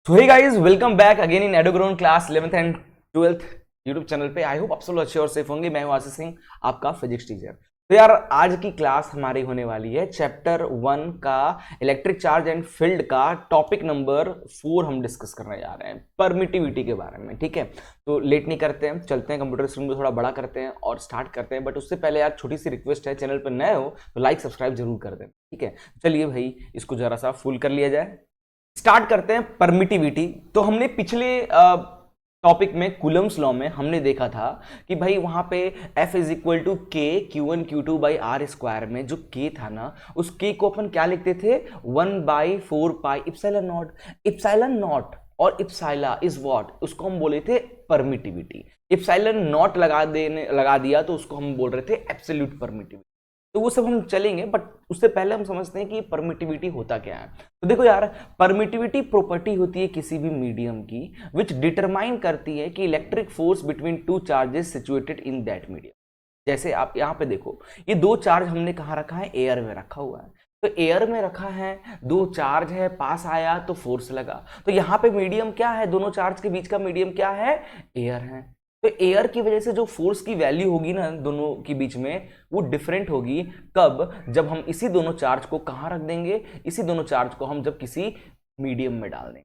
So hey guys, welcome back again in Edoground class 11th and 12th YouTube channel पे। I hope आप सब लोग अच्छे और सेफ होंगे। मैं हूं आशीष सिंह, आपका फिजिक्स टीचर। तो यार, आज की क्लास हमारी होने वाली है चैप्टर 1 का इलेक्ट्रिक चार्ज एंड फील्ड का टॉपिक नंबर 4 हम डिस्कस करने जा रहे हैं, परमिटिविटी के बारे में। ठीक है, तो लेट नहीं करते हैं, चलते हैं कंप्यूटर स्क्रीन को थोड़ा बड़ा करते हैं और स्टार्ट करते हैं। बट उससे पहले यार छोटी सी रिक्वेस्ट है, चैनल पर नए हो तो लाइक सब्सक्राइब जरूर कर दें। ठीक है, चलिए भाई इसको जरा सा फुल कर लिया जाए। स्टार्ट करते हैं परमिटिविटी। तो हमने पिछले टॉपिक में कूलम्स लॉ में हमने देखा था कि भाई वहां पे F इज इक्वल टू के Q1 Q2 by R square में जो K था ना, उस K को अपन क्या लिखते थे, 1/4 पाई इप्सिलॉन नॉट। इप्सिलॉन नॉट और इप्सिला इज व्हाट, उसको हम बोले थे परमिटिविटी। इप्सिलॉन नॉट लगा दिया तो उसको हम बोल रहे थे एब्सोल्यूट परमिटिविटी। तो वो सब हम चलेंगे, बट उससे पहले हम समझते हैं कि परमिटिविटी होता क्या है। तो देखो यार, परमिटिविटी प्रॉपर्टी होती है किसी भी मीडियम की विच डिटरमाइन करती है कि electric force between two charges situated in that medium. जैसे आप यहाँ पे देखो, ये दो चार्ज हमने कहाँ रखा है, एयर में रखा हुआ है। तो एयर में रखा है, दो चार्ज है, पास आया तो फोर्स लगा। तो यहाँ पे मीडियम क्या है, दोनों चार्ज के बीच का मीडियम क्या है, एयर है। तो एयर की वजह से जो फोर्स की वैल्यू होगी ना दोनों के बीच में, वो डिफरेंट होगी। कब? जब हम इसी दोनों चार्ज को कहां रख देंगे, इसी दोनों चार्ज को हम जब किसी मीडियम में डाल देंगे,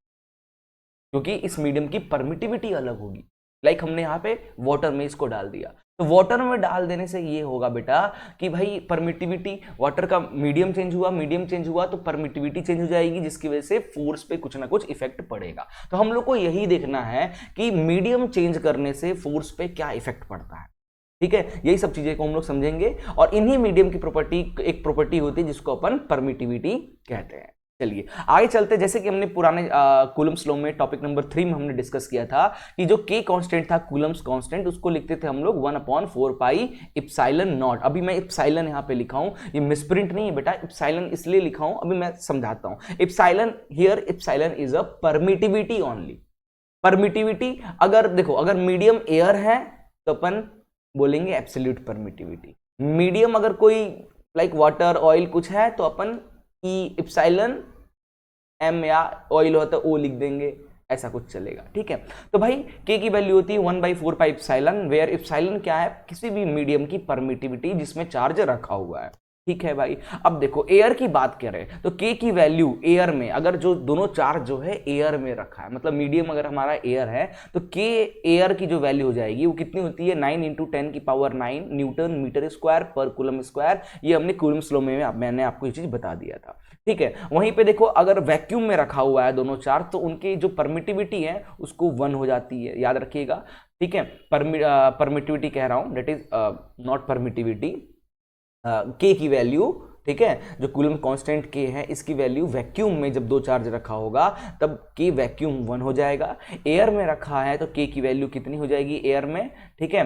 क्योंकि इस मीडियम की परमिटिविटी अलग होगी। लाइक हमने यहाँ पे वाटर में इसको डाल दिया, तो वाटर में डाल देने से ये होगा बेटा कि भाई परमिटिविटी, वाटर का मीडियम चेंज हुआ तो परमिटिविटी चेंज हो जाएगी, जिसकी वजह से फोर्स पे कुछ ना कुछ इफेक्ट पड़ेगा। तो हम लोग को यही देखना है कि मीडियम चेंज करने से फोर्स पे क्या इफेक्ट पड़ता है। ठीक है, यही सब चीजें को हम लोग समझेंगे। और इन्हीं मीडियम की प्रॉपर्टी, एक प्रॉपर्टी होती है जिसको अपन परमिटिविटी कहते हैं। चलिए आगे चलते। जैसे कि हमने पुराने कूलम्स लॉ में टॉपिक नंबर 3 में हमने डिस्कस किया था कि जो के कांस्टेंट था, कूलम्स कांस्टेंट, उसको लिखते थे हम लोग 1/4 पाई इप्सिलॉन नॉट। अभी मैं इप्सिलॉन यहाँ पे लिखा हूँ, ये मिसप्रिंट नहीं है बेटा, इप्सिलॉन इसलिए लिखा हूँ, अभी मैं समझाता हूँ। Epsilon here, epsilon is a permittivity only. Permittivity, अगर देखो, अगर मीडियम एयर है तो अपन बोलेंगे एब्सोल्यूट परमिटिविटी। मीडियम अगर कोई लाइक वाटर, ऑयल कुछ है तो अपन ई इप्सिलॉन एम, या ऑयल होता है ओ लिख देंगे, ऐसा कुछ चलेगा। ठीक है, तो भाई के की वैल्यू होती है 1/4 पाई इप्सिलॉन, वेयर इप्सिलॉन क्या है, किसी भी मीडियम की परमिटिविटी जिसमें चार्ज रखा हुआ है। ठीक है भाई, अब देखो एयर की बात करें तो के की वैल्यू एयर में, अगर जो दोनों चार्ज जो है एयर में रखा है, मतलब मीडियम अगर हमारा एयर है, तो के एयर की जो वैल्यू हो जाएगी वो कितनी होती है, 9 × 10⁹ न्यूटन मीटर स्क्वायर पर कूलम स्क्वायर। ये हमने कूलम्स लॉ में मैंने आपको ये चीज बता दिया था। ठीक है, वहीं पे देखो, अगर वैक्यूम में रखा हुआ है दोनों चार्ज, तो उनकी जो परमिटिविटी है उसको 1 हो जाती है, याद रखिएगा। ठीक है, परमिटिविटी कह रहा हूं, दैट इज नॉट परमिटिविटी, के की वैल्यू। ठीक है, जो कूलम कांस्टेंट के है, इसकी वैल्यू वैक्यूम में जब दो चार्ज रखा होगा तब के वैक्यूम 1 हो जाएगा। एयर में रखा है तो के की वैल्यू कितनी हो जाएगी एयर में, ठीक है,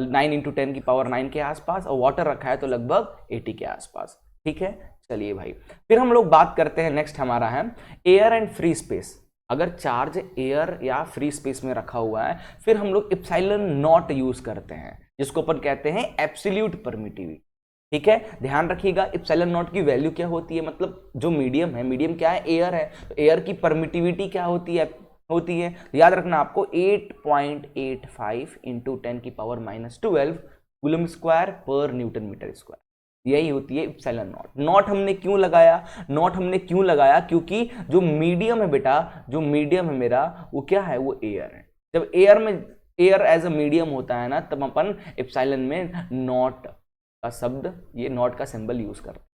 9 × 10⁹ के आसपास, और वाटर रखा है तो लगभग 80 के आसपास। ठीक है, चलिए भाई, फिर हम लोग बात करते हैं, नेक्स्ट हमारा है एयर एंड फ्री स्पेस। अगर चार्ज एयर या फ्री स्पेस में रखा हुआ है, फिर हम लोग इप्सिलॉन नॉट यूज करते हैं, जिसको अपन कहते हैं एब्सोल्यूट परमिटिविटी। ठीक है, ध्यान रखिएगा, इप्सिलॉन नॉट की वैल्यू क्या होती है, मतलब जो मीडियम है, मीडियम क्या है, एयर है, तो एयर की परमिटिविटी क्या होती है, याद रखना आपको 8.85 × 10⁻⁻12 कूलम स्क्वायर पर न्यूटन मीटर स्क्वायर, यही होती है इप्सिलॉन नॉट। नॉट हमने क्यों लगाया, क्योंकि जो मीडियम है बेटा, जो मीडियम है मेरा, वो क्या है, वो एयर है। जब एयर में, एयर एज अ मीडियम होता है ना, तब अपन इप्सिलॉन में नॉट का शब्द, ये नॉट का सिंबल यूज करते हैं।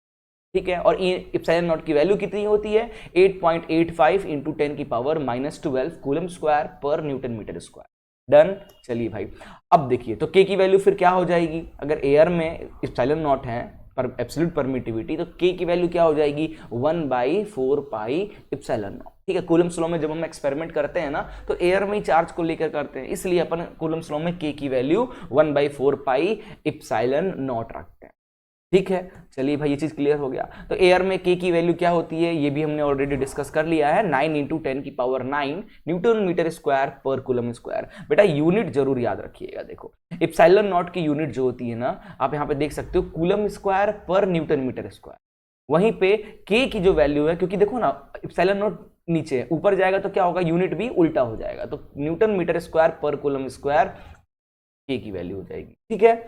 ठीक है, और इप्सिलॉन नॉट की वैल्यू कितनी होती है, 8.85 × 10⁻⁻12 कूलम स्क्वायर पर न्यूटन मीटर स्क्वायर। डन। चलिए भाई, अब देखिए, तो के की वैल्यू फिर क्या हो जाएगी, अगर एयर में इप्सिलॉन नॉट है पर एब्सोल्यूट परमिटिविटी, तो के की वैल्यू क्या हो जाएगी, 1/4 पाई इप्सिलॉन नॉट। ठीक है, कूलम्स लॉ में जब हम एक्सपेरिमेंट करते हैं ना, तो एयर में ही चार्ज को लेकर करते हैं, इसलिए अपन कूलम्स लॉ में के की वैल्यू 1/4 पाई इप्सिलॉन नॉट रखते हैं। ठीक है, चलिए भाई, ये चीज क्लियर हो गया। तो एयर में के की वैल्यू क्या होती है, ये भी हमने ऑलरेडी डिस्कस कर लिया है, 9 × 10⁹ न्यूटन मीटर स्क्वायर पर कूलम स्क्वायर। बेटा यूनिट जरूर याद रखिएगा। देखो इप्सिलॉन नॉट की यूनिट जो होती है ना, आप यहाँ पे देख सकते हो, कूलम स्क्वायर पर न्यूटन मीटर स्क्वायर। वहीं पे के की जो वैल्यू है, क्योंकि देखो ना, इप्सिलॉन नॉट नीचे, ऊपर जाएगा तो क्या होगा, यूनिट भी उल्टा हो जाएगा, तो न्यूटन मीटर स्क्वायर पर कूलम स्क्वायर के की वैल्यू हो जाएगी। ठीक है,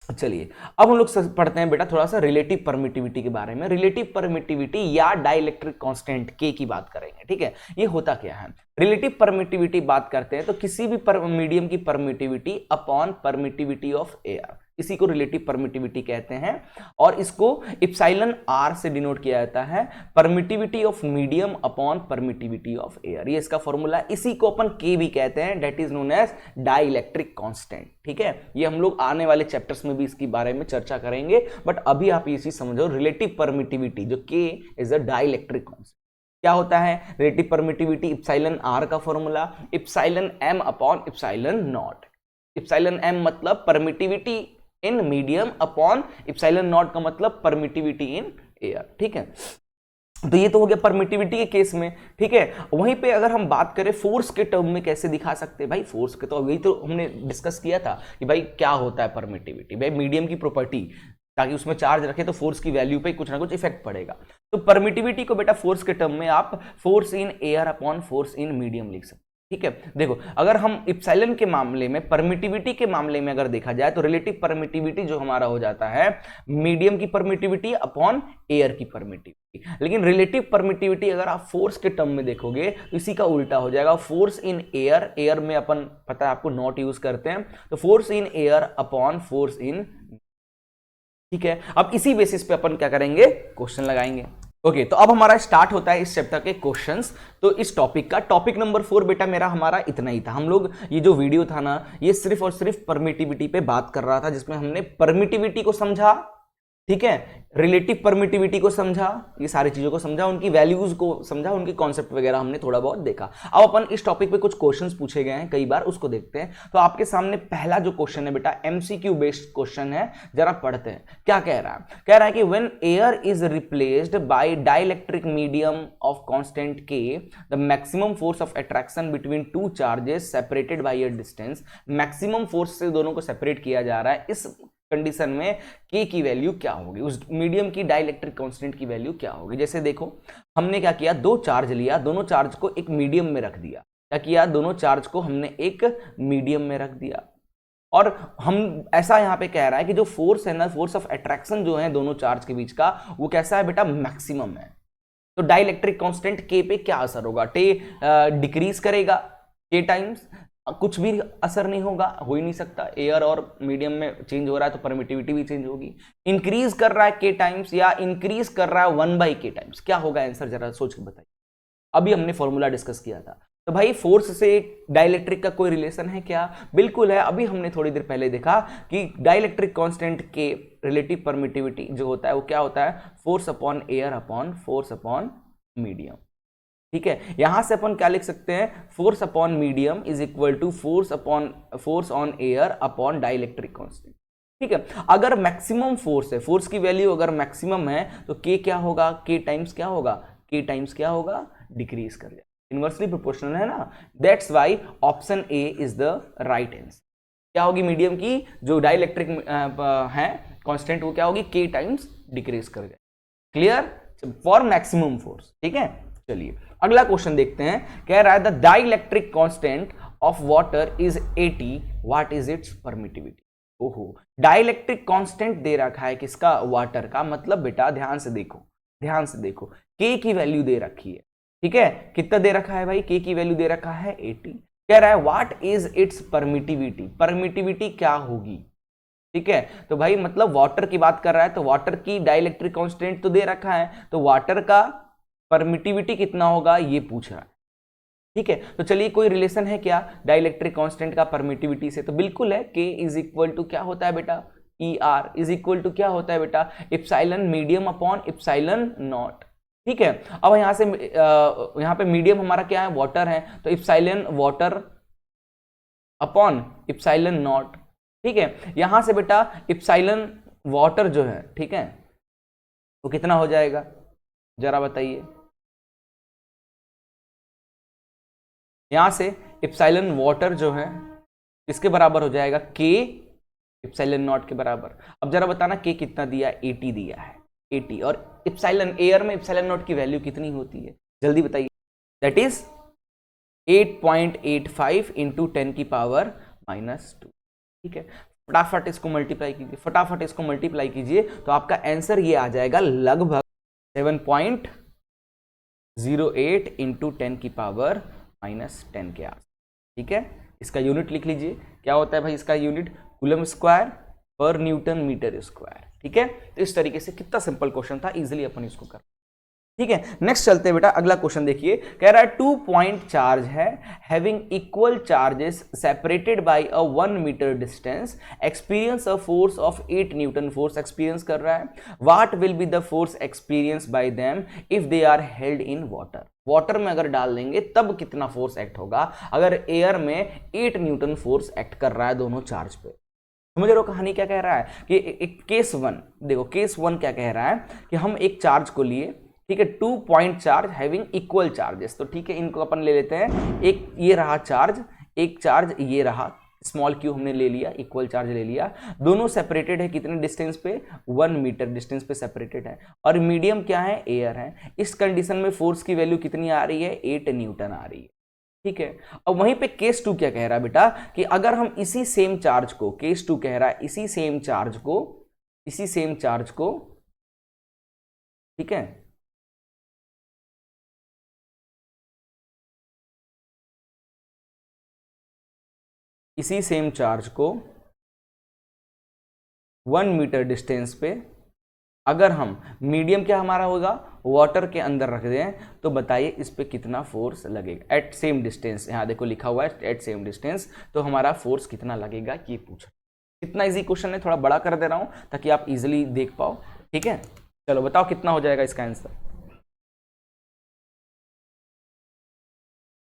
चलिए अब हम लोग पढ़ते हैं बेटा थोड़ा सा रिलेटिव परमिटिविटी के बारे में। रिलेटिव परमिटिविटी या डाइलेक्ट्रिक कांस्टेंट के की बात करेंगे। ठीक है, ये होता क्या है, रिलेटिव परमिटिविटी बात करते हैं तो किसी भी मीडियम की permittivity upon permittivity of air, इसी को रिलेटिव परमिटिविटी कहते हैं, और इसको इप्सिलॉन आर से डिनोट किया जाता है, permittivity of medium upon permittivity of air, ये इसका फॉर्मूला है। इसी को अपन के भी कहते हैं, that is known as dielectric constant. ठीक है, ये हम लोग आने वाले चैप्टर्स में भी इसके बारे में चर्चा करेंगे, बट अभी आप ये चीज समझो, रिलेटिव परमिटिविटी जो के इज अ डाइलेक्ट्रिक कांस्टेंट। क्या होता है रिलेटिव परमिटिविटी, इप्सिलॉन आर का formula epsilon M upon epsilon naught. Epsilon M मतलब permittivity in medium upon epsilon naught का मतलब परमिटिविटी इन एयर। ठीक है, तो ये तो हो गया परमिटिविटी के केस में। ठीक है, वहीं पे अगर हम बात करें फोर्स के टर्म में कैसे दिखा सकते हैं भाई, फोर्स के तो अभी तो हमने डिस्कस किया था कि भाई क्या होता है परमिटिविटी, भाई मीडियम की प्रॉपर्टी, ताकि उसमें चार्ज रखे तो फोर्स की वैल्यू पे कुछ ना कुछ इफेक्ट पड़ेगा। तो परमिटिविटी को बेटा फोर्स के टर्म में आप force in air upon force in medium लिख सकते हैं। ठीक है, देखो अगर हम इप्सिलॉन के मामले में, परमिटिविटी के मामले में अगर देखा जाए तो रिलेटिव परमिटिविटी जो हमारा हो जाता है मीडियम की परमिटिविटी अपॉन एयर की परमिटिविटी, लेकिन रिलेटिव परमिटिविटी अगर आप फोर्स के टर्म में देखोगे तो इसी का उल्टा हो जाएगा, फोर्स इन एयर, एयर में अपन पता है आपको नॉट यूज करते हैं, तो force in air upon force in. ठीक है, अब इसी बेसिस पे अपन क्या करेंगे, क्वेश्चन लगाएंगे। ओके, तो अब हमारा स्टार्ट होता है इस चैप्टर के क्वेश्चंस। तो इस टॉपिक का टॉपिक नंबर 4 बेटा मेरा हमारा इतना ही था। हम लोग ये जो वीडियो था ना, ये सिर्फ और सिर्फ परमिटिविटी पे बात कर रहा था, जिसमें हमने परमिटिविटी को समझा, ठीक है, रिलेटिव परमिटिविटी को समझा, ये सारी चीजों को समझा, उनकी वैल्यूज को समझा, उनके कॉन्सेप्ट वगैरह हमने थोड़ा बहुत देखा। अब अपन इस टॉपिक पे कुछ क्वेश्चंस पूछे गए हैं कई बार, उसको देखते हैं। तो आपके सामने पहला जो क्वेश्चन है बेटा एमसीक्यू बेस्ड क्वेश्चन है, जरा पढ़ते हैं क्या कह रहा है। कह रहा है कि when air is replaced by dielectric medium of constant K, the maximum force of attraction between two charges separated by a distance, maximum force से दोनों को सेपरेट किया जा रहा है, इस कंडीशन में के की वैल्यू क्या होगी, उस मीडियम की डाइलेक्ट्रिक कांस्टेंट की वैल्यू क्या होगी। जैसे देखो हमने क्या किया, दो चार्ज लिया, दोनों चार्ज को एक मीडियम में रख दिया। क्या किया, दोनों चार्ज को हमने एक मीडियम में रख दिया, और हम ऐसा यहां पे कह रहा है कि जो फोर्स है ना, फोर्स ऑफ अट्रैक्शन जो है दोनों चार्ज के बीच का, वो कैसा है बेटा, मैक्सिमम है। तो डाइलेक्ट्रिक कांस्टेंट के पे क्या असर होगा, टे डिक्रीज करेगा के टाइम्स, कुछ भी असर नहीं होगा, हो ही नहीं सकता, एयर और मीडियम में चेंज हो रहा है तो परमिटिविटी भी चेंज होगी। इंक्रीज कर रहा है के टाइम्स या इंक्रीज कर रहा है 1/k टाइम्स, क्या होगा आंसर, जरा सोच के बताइए। अभी हमने फॉर्मूला डिस्कस किया था। तो भाई फोर्स से डाइलेक्ट्रिक का कोई रिलेशन है क्या, बिल्कुल है। अभी हमने थोड़ी देर पहले देखा कि डाइलेक्ट्रिक कांस्टेंट के रिलेटिव परमिटिविटी जो होता है वो क्या होता है, force upon air upon force upon medium. ठीक है, यहां से अपन क्या लिख सकते हैं, force upon medium is equal to force on air upon dielectric constant. ठीक है, अगर मैक्सिमम फोर्स है, फोर्स की वैल्यू अगर मैक्सिमम है तो के क्या होगा, के टाइम्स क्या होगा, के टाइम्स क्या होगा, डिक्रीज कर जाएगा, इनवर्सली प्रोपोर्शनल है ना। That's why option A is the right answer. क्या होगी, मीडियम की जो डाइलेक्ट्रिक है कांस्टेंट वो क्या होगी, के टाइम्स डिक्रीज कर जाएगा। Clear, for maximum force. ठीक है, चलिए अगला क्वेश्चन देखते हैं। कह रहा है the dielectric constant of water is 80, what is it's permittivity. ओहो, डाइलेक्ट्रिक कांस्टेंट दे रखा है किसका, वाटर का, मतलब बेटा ध्यान से देखो, ध्यान से देखो, के की वैल्यू दे रखी है। ठीक है, कितना दे रखा है भाई, के की वैल्यू दे रखा है 80। कह रहा है what is it's permittivity, permittivity क्या होगी। ठीक है, तो भाई मतलब वाटर की बात कर रहा है, तो वाटर की डाइलेक्ट्रिक कांस्टेंट तो दे रखा है, तो वाटर का परमिटिविटी कितना होगा ये पूछ रहा है। ठीक है, तो चलिए कोई रिलेशन है क्या डाइलेक्ट्रिक कांस्टेंट का परमिटिविटी से, तो बिल्कुल है, के इज इक्वल टू क्या होता है बेटा, E R is equal to क्या होता है बेटा, epsilon medium upon epsilon nought. ठीक है, अब यहां से यहां पे मीडियम हमारा क्या है, वाटर है, तो epsilon water upon epsilon nought. ठीक है, यहां से बेटा इप्सिलॉन वाटर जो है, ठीक है, वो कितना हो जाएगा जरा बताइए। यहां से इप्सिलॉन वाटर जो है इसके बराबर हो जाएगा के इप्सिलॉन नॉट के बराबर। अब जरा बताना के कितना दिया, 80 दिया है, 80, और इप्सिलॉन एयर में इप्सिलॉन नॉट की वैल्यू कितनी होती है, जल्दी बताइए। दैट इज 8.85 इंटू 10 की पावर -2। ठीक है, फटाफट इसको मल्टीप्लाई कीजिए, फटाफट इसको मल्टीप्लाई कीजिए, तो आपका आंसर ये आ जाएगा लगभग 7.08 इंटू 10 की पावर -10 के आस। ठीक है, इसका यूनिट लिख लीजिए, क्या होता है भाई इसका यूनिट, कूलम स्क्वायर पर न्यूटन मीटर स्क्वायर। ठीक है, तो इस तरीके से कितना सिंपल क्वेश्चन था, इजीली अपन इसको कर। ठीक है, नेक्स्ट चलते हैं बेटा, अगला क्वेश्चन देखिए, कह रहा है 2 पॉइंट चार्ज है having equal charges separated by a 1 metre distance experience a force of 8 newton force experience कर रहा है। What will be the force experience by them if they are held in water. Water में अगर डाल देंगे तब कितना फोर्स एक्ट होगा, अगर एयर में 8 न्यूटन फोर्स एक्ट कर रहा है दोनों चार्ज पे। समझ रहे हो कहानी क्या कह रहा है कि एक केस 1 देखो, केस 1 क्या कह रहा है कि हम एक चार्ज को लिए, ठीक है, 2 point charge having equal charges. तो ठीक है, इनको अपन ले लेते हैं, एक ये रहा चार्ज, एक चार्ज ये रहा, स्मॉल क्यू हमने ले लिया, इक्वल चार्ज ले लिया, दोनों सेपरेटेड है कितने डिस्टेंस पे, 1 मीटर डिस्टेंस पे सेपरेटेड है, और मीडियम क्या है, एयर है। इस कंडीशन में फोर्स की वैल्यू कितनी आ रही है, 8 न्यूटन आ रही है। ठीक है, अब वहीं पे केस 2 क्या कह रहा है बेटा कि अगर हम इसी सेम चार्ज को, केस 2 कह रहा है इसी सेम चार्ज को, ठीक है, इसी सेम चार्ज को 1 मीटर डिस्टेंस पे अगर हम, मीडियम क्या हमारा होगा, वाटर के अंदर रख दें, तो बताइए इस पे कितना फोर्स लगेगा एट सेम डिस्टेंस। यहां देखो लिखा हुआ है एट सेम डिस्टेंस, तो हमारा फोर्स कितना लगेगा ये पूछा। कितना इजी क्वेश्चन है, थोड़ा बड़ा कर दे रहा हूं ताकि आप इजीली देख पाओ। ठीक है, चलो बताओ कितना हो जाएगा इसका आंसर।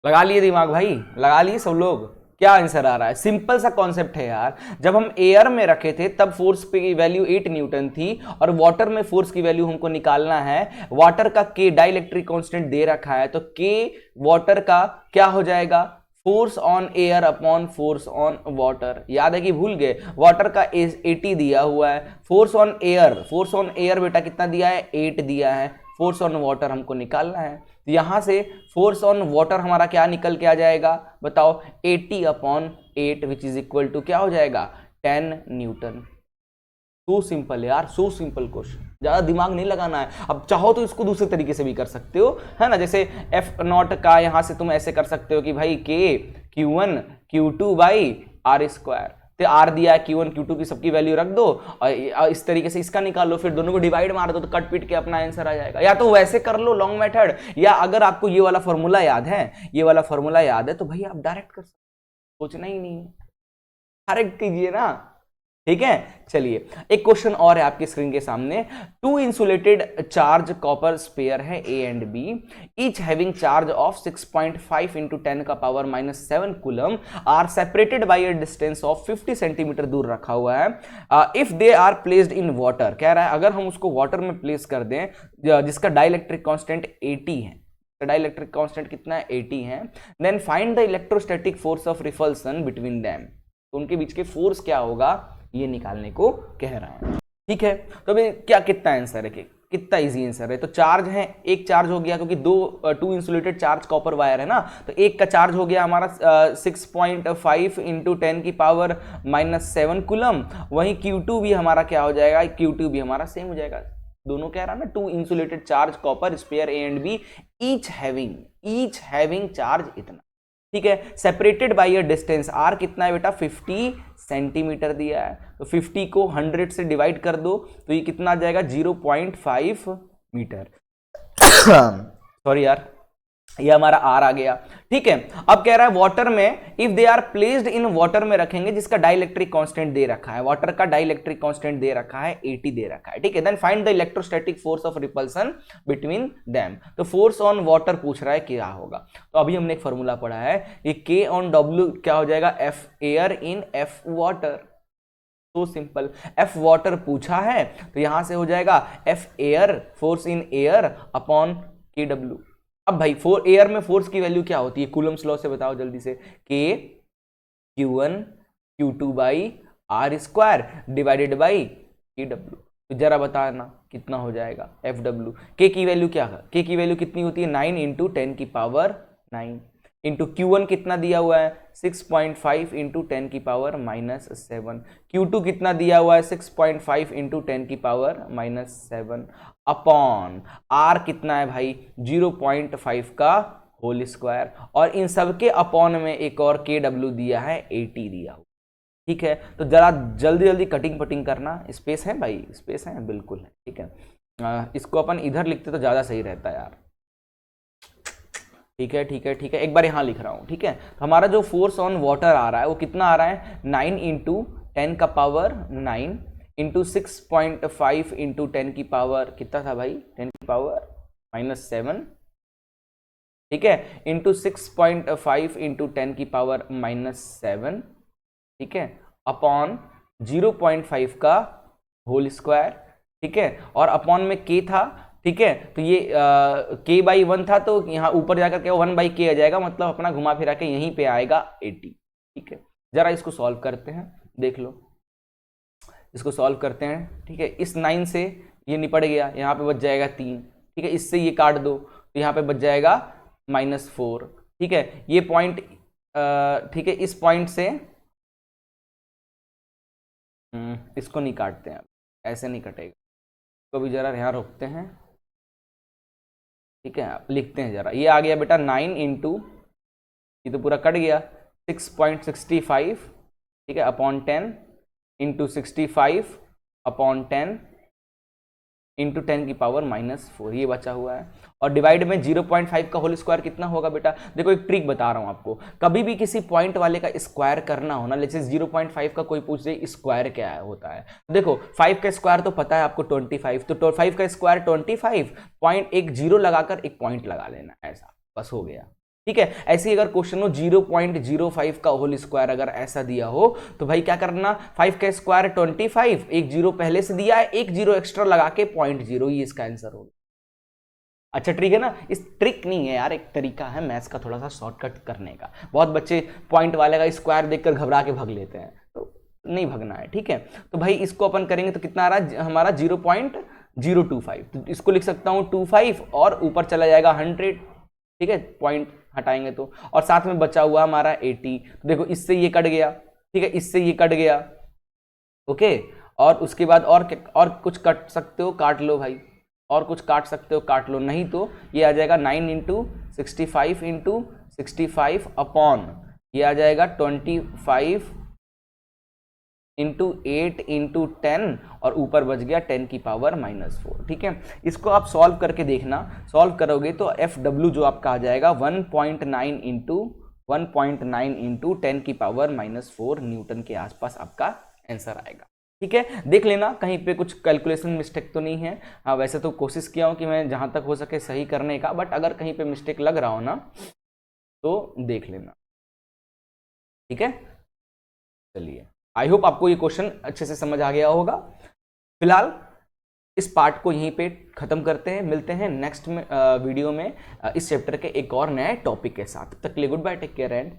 लगा लिए दिमाग भाई, लगा लिए सब लोग, क्या आंसर आ रहा है। सिंपल सा कॉन्सेप्ट है यार, जब हम एयर में रखे थे तब फोर्स की वैल्यू 8 न्यूटन थी, और वाटर में फोर्स की वैल्यू हमको निकालना है। वाटर का के डाइलेक्ट्रिक कांस्टेंट दे रखा है, तो के वाटर का क्या हो जाएगा, force on air upon force on water. याद है कि भूल गए, वाटर का 80 दिया हुआ है, फोर्स ऑन एयर बेटा कितना दिया है, 8 दिया है, फोर्स ऑन वाटर हमको निकालना है। तो यहां से फोर्स ऑन वाटर हमारा क्या निकल के आ जाएगा, बताओ, 80 upon 8 which is equal to क्या हो जाएगा, 10 न्यूटन। सो सिंपल यार, सो सिंपल क्वेश्चन, ज्यादा दिमाग नहीं लगाना है। अब चाहो तो इसको दूसरे तरीके से भी कर सकते हो, है ना, जैसे एफ नॉट का यहां से तुम ऐसे कर सकते हो कि भाई के Q1 Q2 by R square, तो आर दिया है, Q1 Q2 की सबकी वैल्यू रख दो, और इस तरीके से इसका निकाल लो, फिर दोनों को डिवाइड मार दो, तो कट पीट के अपना आंसर आ जाएगा। या तो वैसे कर लो लॉन्ग मेथड, या अगर आपको ये वाला फॉर्मूला याद है, तो भाई आप डायरेक्ट कर सकते, सोचना ही नहीं है, डायरेक्ट कीजिए ना। ठीक है, चलिए एक क्वेश्चन और है आपकी स्क्रीन के सामने। 2 इंसुलेटेड चार्ज कॉपर स्पेयर है A and B, each having charge of 6.5 into 10 का power -7 coulomb, are separated by a distance of 50 centimetre दूर रखा हुआ है। If they are placed in water, कह रहा है अगर हम उसको वाटर में प्लेस कर दें, जिसका डाइलेक्ट्रिक कांस्टेंट 80 है, डाइलेक्ट्रिक कांस्टेंट कितना है, 80 है, then find the electrostatic force of repulsion between them. तो उनके बीच के फोर्स क्या होगा ये निकालने को कह रहा है। ठीक है, तो अभी क्या कितना आंसर है, कितना इजी आंसर है। तो चार्ज है, एक चार्ज हो गया, क्योंकि 2 इंसुलेटेड चार्ज कॉपर वायर है ना, तो एक का चार्ज हो गया हमारा 6.5 इंटू 10 की पावर -7 कूलम। वहीं Q2 भी हमारा क्या हो जाएगा, Q2 भी हमारा सेम हो जाएगा। दोनों कह रहा है ना, 2 insulated charge copper sphere A and B, each having charge इतना। ठीक है, separated by a distance, R कितना है बेटा, 50 सेंटीमीटर दिया है, तो 50 को 100 से डिवाइड कर दो, तो ये कितना आ जाएगा, 0.5 मीटर। सॉरी यार, ये हमारा आर आ गया। ठीक है, अब कह रहा है वाटर में, if they are placed in water में रखेंगे जिसका डाइलेक्ट्रिक कांस्टेंट दे रखा है, वाटर का डाइलेक्ट्रिक कांस्टेंट दे रखा है 80 दे रखा है। ठीक है, then find the electrostatic force of repulsion between them. तो फोर्स ऑन वाटर पूछ रहा है क्या होगा, तो अभी हमने एक फॉर्मूला पढ़ा है, ये K ऑन W क्या हो जाएगा, F air in F water. तो सिंपल, F वाटर पूछा है, तो यहां से हो जाएगा F air, force in air upon KW। अब भाई एयर में फोर्स की वैल्यू क्या होती है, कूलम्स लॉ से बताओ जल्दी से, K Q1 Q2 by R square divided by KW। तो जरा बताना कितना हो जाएगा एफ डब्ल्यू। के की वैल्यू क्या है, के की वैल्यू कितनी होती है 9 इंटू 10 की पावर 9 इंटू Q1 कितना दिया हुआ है 6.5 इंटू 10 की पावर -7, Q2 कितना दिया हुआ है 6.5 इंटू 10 की पावर -7 अपॉन R कितना है भाई 0.5 का होल स्क्वायर, और इन सब के अपॉन में एक और KW दिया है 80 दिया हुआ। ठीक है, तो जरा जल्दी जल्दी कटिंग पटिंग करना, स्पेस है भाई, स्पेस है बिल्कुल है। ठीक है, इसको अपन इधर लिखते तो ज़्यादा सही रहता यार। ठीक है ठीक है ठीक है, एक बार यहाँ लिख रहा हूँ। ठीक है, तो हमारा जो फोर्स ऑन वाटर आ रहा है वो कितना आ रहा है 9 इंटू 10 का पावर 9 इंटू 6.5 इंटू 10 की पावर कितना था भाई 10 की पावर -7। ठीक है, इंटू 6.5 इंटू 10 की पावर -7। ठीक है, अपॉन 0.5 का होल स्क्वायर। ठीक है, और अपॉन में के था। ठीक है, तो ये के बाई 1 था, तो यहाँ ऊपर जाकर के 1 बाई के आ जाएगा, मतलब अपना घुमा फिरा के यहीं पे आएगा 80। ठीक है, जरा इसको सॉल्व करते हैं, देख लो इसको सॉल्व करते हैं। ठीक है, इस 9 से ये निपट गया, यहाँ पे बच जाएगा 3। ठीक है, इससे ये काट दो तो यहाँ पे बच जाएगा -4। ठीक है, ये पॉइंट ठीक है, इस पॉइंट से इसको नहीं काटते हैं, ऐसे नहीं कटेगा, इसको भी जरा यहाँ रोकते हैं। ठीक है, लिखते हैं जरा, ये आ गया बेटा 9 इंटू, ये तो पूरा कट गया 6.65। ठीक है, अपॉन 10 इंटू 65 अपॉन 10 इंटू 10 की पावर -4, ये बचा हुआ है। और डिवाइड में 0.5 का होल स्क्वायर कितना होगा बेटा, देखो एक ट्रिक बता रहा हूं आपको, कभी भी किसी पॉइंट वाले का स्क्वायर करना हो ना, जैसे 0.5 का कोई पूछ दे स्क्वायर क्या है होता है, देखो 5 का स्क्वायर तो पता है आपको 25, तो 5 का स्क्वायर 25, पॉइंट एक जीरो लगाकर एक पॉइंट लगा लेना, ऐसा बस हो गया। ठीक है, ऐसे ही अगर क्वेश्चन हो 0.05 का होल स्क्वायर अगर ऐसा दिया हो तो भाई क्या करना, 5 का स्क्वायर 25, एक जीरो पहले से दिया है, एक जीरो एक्स्ट्रा लगा के 0.0, ये इसका आंसर होगा। अच्छा ट्रिक है ना, इस ट्रिक नहीं है यार, एक तरीका है मैथ्स का थोड़ा सा शॉर्टकट करने का। बहुत बच्चे पॉइंट वाले का स्क्वायर देखकर घबरा के भाग लेते हैं, तो नहीं भगना है। ठीक है, तो भाई इसको अपन करेंगे तो कितना आ रहा है हमारा 0.025, तो इसको लिख सकता हूं 25 और ऊपर चला जाएगा 100। ठीक है, पॉइंट हटाएंगे तो, और साथ में बचा हुआ हमारा 80, तो देखो इससे ये कट गया। ठीक है, इससे ये कट गया। ओके, और उसके बाद और कुछ कट सकते हो काट लो भाई, और कुछ काट सकते हो काट लो, नहीं तो ये आ जाएगा 9 इंटू 65 इंटू 65 अपॉन ये आ जाएगा 25 इंटू 8 इंटू 10 और ऊपर बच गया 10 की पावर -4। ठीक है, इसको आप सॉल्व करके देखना, सॉल्व करोगे तो एफ डब्ल्यू जो आपका आ जाएगा 1.9 इंटू 10 की पावर -4 न्यूटन के आसपास आपका आंसर आएगा। ठीक है, देख लेना कहीं पे कुछ कैलकुलेशन मिस्टेक तो नहीं है। हाँ, वैसे तो कोशिश किया हूँ कि मैं जहाँ तक हो सके सही करने का, बट अगर कहीं पे मिस्टेक लग रहा हो ना तो देख लेना। ठीक है, चलिए आई होप आपको ये क्वेश्चन अच्छे से समझ आ गया होगा। फिलहाल इस पार्ट को यहीं पे खत्म करते हैं, मिलते हैं नेक्स्ट में वीडियो में इस चैप्टर के एक और नए टॉपिक के साथ। तब तक के लिए good bye, take care and